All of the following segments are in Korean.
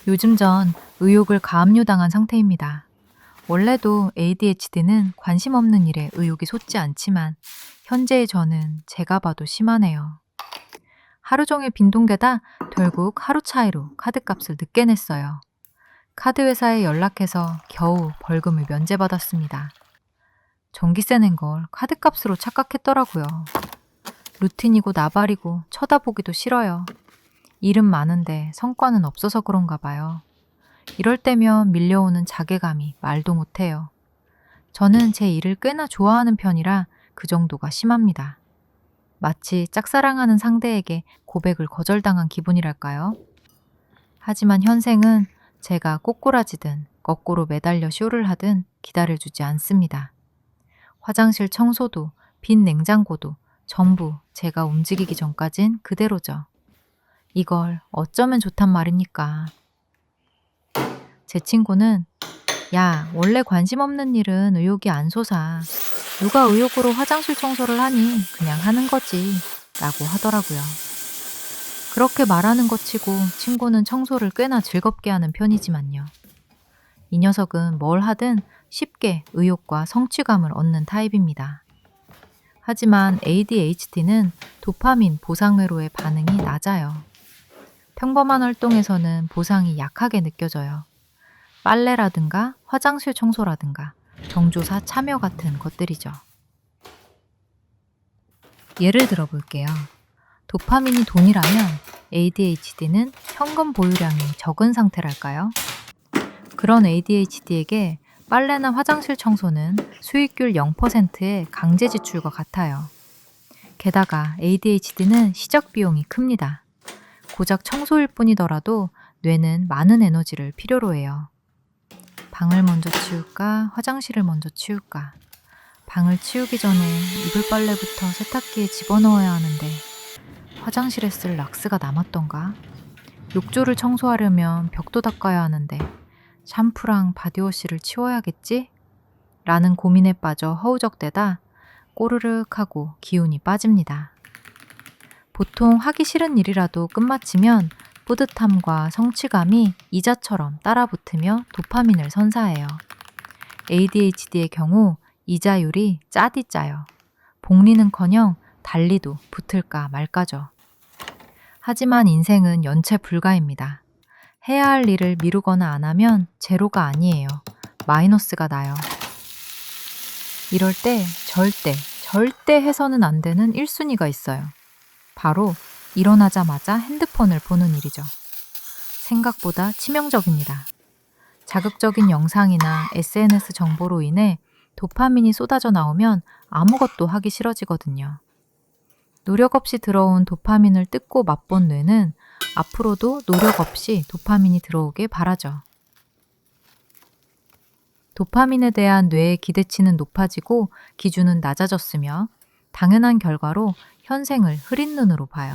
요즘 전 의욕을 가압류당한 상태입니다. 원래도 ADHD는 관심 없는 일에 의욕이 솟지 않지만 현재의 저는 제가 봐도 심하네요. 하루 종일 빈둥대다 결국 하루 차이로 카드값을 늦게 냈어요. 카드 회사에 연락해서 겨우 벌금을 면제받았습니다. 전기세 낸 걸 카드값으로 착각했더라고요. 루틴이고 나발이고 쳐다보기도 싫어요. 일은 많은데 성과는 없어서 그런가 봐요. 이럴 때면 밀려오는 자괴감이 말도 못해요. 저는 제 일을 꽤나 좋아하는 편이라 그 정도가 심합니다. 마치 짝사랑하는 상대에게 고백을 거절당한 기분이랄까요? 하지만 현생은 제가 꼬꾸라지든 거꾸로 매달려 쇼를 하든 기다려주지 않습니다. 화장실 청소도 빈 냉장고도 전부 제가 움직이기 전까진 그대로죠. 이걸 어쩌면 좋단 말입니까? 제 친구는 야, 원래 관심 없는 일은 의욕이 안 솟아. 누가 의욕으로 화장실 청소를 하니 그냥 하는 거지 라고 하더라고요. 그렇게 말하는 것 치고 친구는 청소를 꽤나 즐겁게 하는 편이지만요. 이 녀석은 뭘 하든 쉽게 의욕과 성취감을 얻는 타입입니다. 하지만 ADHD는 도파민 보상회로의 반응이 낮아요. 평범한 활동에서는 보상이 약하게 느껴져요. 빨래라든가 화장실 청소라든가 경조사 참여 같은 것들이죠. 예를 들어 볼게요. 도파민이 돈이라면 ADHD는 현금 보유량이 적은 상태랄까요? 그런 ADHD에게 빨래나 화장실 청소는 수익률 0%의 강제 지출과 같아요. 게다가 ADHD는 시작 비용이 큽니다. 고작 청소일 뿐이더라도 뇌는 많은 에너지를 필요로 해요. 방을 먼저 치울까, 화장실을 먼저 치울까. 방을 치우기 전에 이불 빨래부터 세탁기에 집어넣어야 하는데 화장실에 쓸 락스가 남았던가? 욕조를 청소하려면 벽도 닦아야 하는데 샴푸랑 바디워시를 치워야겠지? 라는 고민에 빠져 허우적대다 꼬르륵 하고 기운이 빠집니다. 보통 하기 싫은 일이라도 끝마치면 뿌듯함과 성취감이 이자처럼 따라붙으며 도파민을 선사해요. ADHD의 경우 이자율이 짜디 짜요. 복리는커녕 달리도 붙을까 말까죠. 하지만 인생은 연체 불가입니다. 해야 할 일을 미루거나 안 하면 제로가 아니에요. 마이너스가 나요. 이럴 때 절대 해서는 안 되는 1순위가 있어요. 바로 일어나자마자 핸드폰을 보는 일이죠. 생각보다 치명적입니다. 자극적인 영상이나 SNS 정보로 인해 도파민이 쏟아져 나오면 아무것도 하기 싫어지거든요. 노력 없이 들어온 도파민을 뜯고 맛본 뇌는 앞으로도 노력 없이 도파민이 들어오길 바라죠. 도파민에 대한 뇌의 기대치는 높아지고 기준은 낮아졌으며 당연한 결과로 현생을 흐린 눈으로 봐요.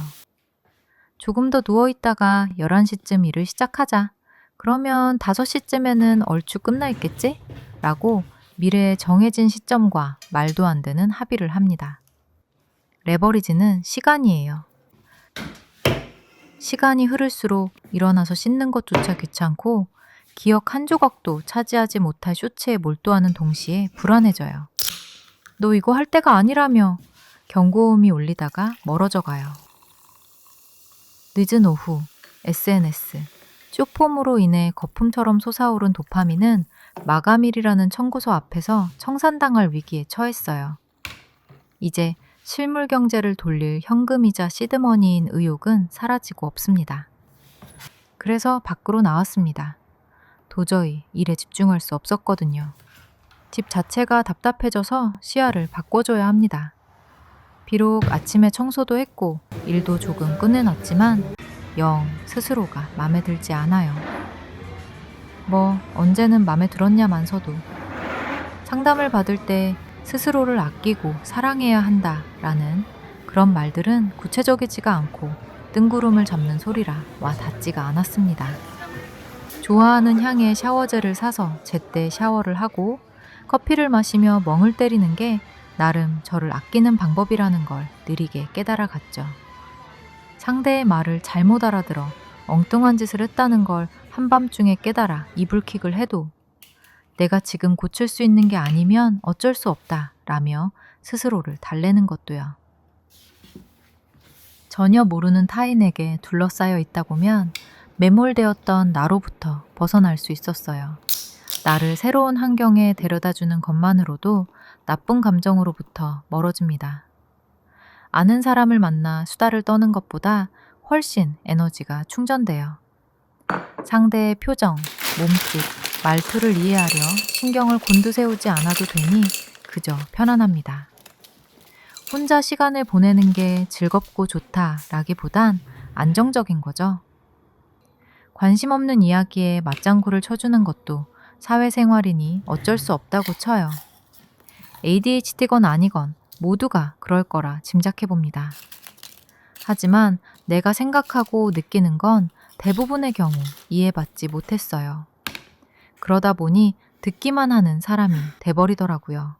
조금 더 누워있다가 11시쯤 일을 시작하자. 그러면 5시쯤에는 얼추 끝나 있겠지? 라고 미래의 정해진 시점과 말도 안 되는 합의를 합니다. 레버리지는 시간이에요. 시간이 흐를수록 일어나서 씻는 것조차 귀찮고 기억 한 조각도 차지하지 못할 쇼츠에 몰두하는 동시에 불안해져요. 너 이거 할 때가 아니라며 경고음이 울리다가 멀어져 가요. 늦은 오후, SNS, 쇼폼으로 인해 거품처럼 솟아오른 도파민은 마감일이라는 청구서 앞에서 청산당할 위기에 처했어요. 이제 실물 경제를 돌릴 현금이자 시드머니인 의욕은 사라지고 없습니다. 그래서 밖으로 나왔습니다. 도저히 일에 집중할 수 없었거든요. 집 자체가 답답해져서 시야를 바꿔줘야 합니다. 비록 아침에 청소도 했고 일도 조금 끝내놨지만 영 스스로가 마음에 들지 않아요. 뭐 언제는 마음에 들었냐만서도 상담을 받을 때 스스로를 아끼고 사랑해야 한다라는 그런 말들은 구체적이지가 않고 뜬구름을 잡는 소리라 와 닿지가 않았습니다. 좋아하는 향의 샤워젤을 사서 제때 샤워를 하고 커피를 마시며 멍을 때리는 게 나름 저를 아끼는 방법이라는 걸 느리게 깨달아갔죠. 상대의 말을 잘못 알아들어 엉뚱한 짓을 했다는 걸 한밤중에 깨달아 이불킥을 해도 내가 지금 고칠 수 있는 게 아니면 어쩔 수 없다 라며 스스로를 달래는 것도요. 전혀 모르는 타인에게 둘러싸여 있다 보면 매몰되었던 나로부터 벗어날 수 있었어요. 나를 새로운 환경에 데려다주는 것만으로도 나쁜 감정으로부터 멀어집니다. 아는 사람을 만나 수다를 떠는 것보다 훨씬 에너지가 충전돼요. 상대의 표정, 몸짓, 말투를 이해하려 신경을 곤두세우지 않아도 되니 그저 편안합니다. 혼자 시간을 보내는 게 즐겁고 좋다라기보단 안정적인 거죠. 관심 없는 이야기에 맞장구를 쳐주는 것도 사회생활이니 어쩔 수 없다고 쳐요. ADHD건 아니건 모두가 그럴 거라 짐작해봅니다. 하지만 내가 생각하고 느끼는 건 대부분의 경우 이해받지 못했어요. 그러다 보니 듣기만 하는 사람이 돼버리더라고요.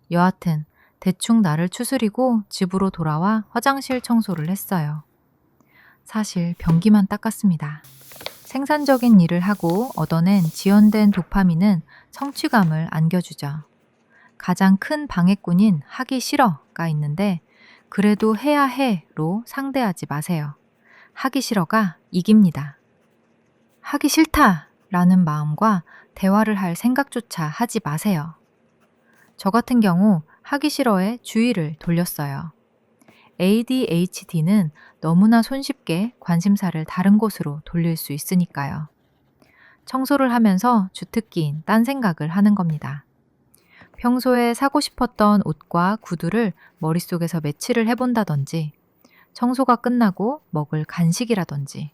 여하튼 대충 나를 추스리고 집으로 돌아와 화장실 청소를 했어요. 사실 변기만 닦았습니다. 생산적인 일을 하고 얻어낸 지연된 도파민은 성취감을 안겨주죠. 가장 큰 방해꾼인 하기 싫어가 있는데 그래도 해야 해로 상대하지 마세요. 하기 싫어가 이깁니다. 하기 싫다 라는 마음과 대화를 할 생각조차 하지 마세요. 저 같은 경우 하기 싫어에 주의를 돌렸어요. ADHD는 너무나 손쉽게 관심사를 다른 곳으로 돌릴 수 있으니까요. 청소를 하면서 주특기인 딴 생각을 하는 겁니다. 평소에 사고 싶었던 옷과 구두를 머릿속에서 매치를 해본다든지, 청소가 끝나고 먹을 간식이라든지,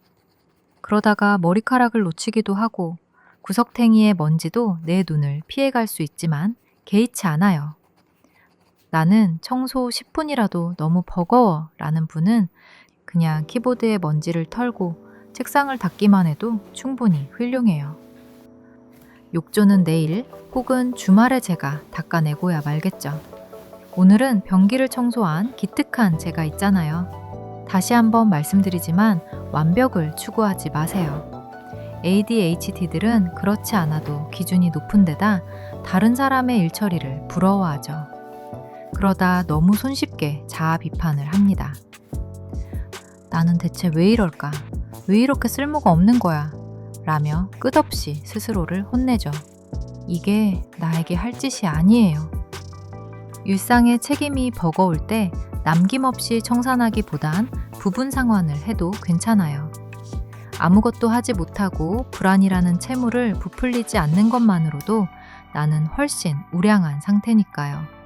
그러다가 머리카락을 놓치기도 하고 구석탱이의 먼지도 내 눈을 피해갈 수 있지만 개의치 않아요. 나는 청소 10분이라도 너무 버거워 라는 분은 그냥 키보드의 먼지를 털고 책상을 닦기만 해도 충분히 훌륭해요. 욕조는 내일 혹은 주말에 제가 닦아내고야 말겠죠. 오늘은 변기를 청소한 기특한 제가 있잖아요. 다시 한번 말씀드리지만 완벽을 추구하지 마세요. ADHD들은 그렇지 않아도 기준이 높은 데다 다른 사람의 일처리를 부러워하죠. 그러다 너무 손쉽게 자아 비판을 합니다. 나는 대체 왜 이럴까? 왜 이렇게 쓸모가 없는 거야? 라며 끝없이 스스로를 혼내죠. 이게 나에게 할 짓이 아니에요. 일상의 책임이 버거울 때 남김없이 청산하기보단 부분 상환을 해도 괜찮아요. 아무것도 하지 못하고 불안이라는 채무를 부풀리지 않는 것만으로도 나는 훨씬 우량한 상태니까요.